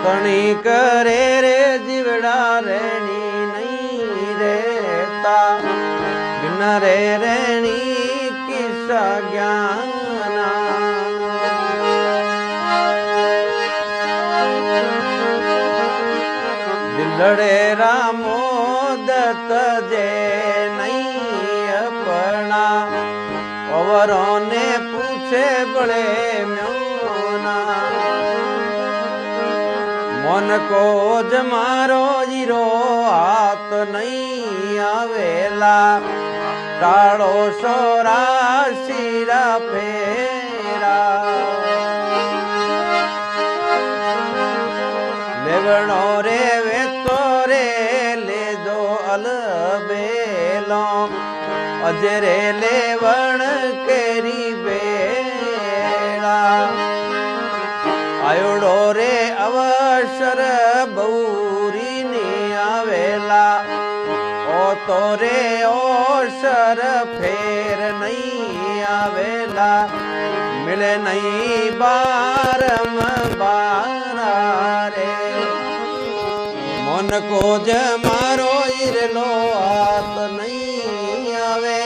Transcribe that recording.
કણી કરે રે જીવડા રેણી નહીં રેતા બિન રે રેણી કિસ્સા જ્ઞાના દિલડે રામો દત્ત જે નહીં અપણા અવરોને પૂછે બળે મ્યોના મન કો જ મારો હીરો હાથ નહીં આવેલા કાળો સોરા શીરા ફેરા લેવણો રે વેતો રે લેજો અલબેલો અજરે લેવણ કેરી બેળા આયોડો રે અવસર બૌરી ની આવેલા ઓ તો રે ઓસર ફેર નહીં આવેલા મિલે નહીં બારમ બારા રે મન કો જ મારો ઈરલો હાથ નહીં આવે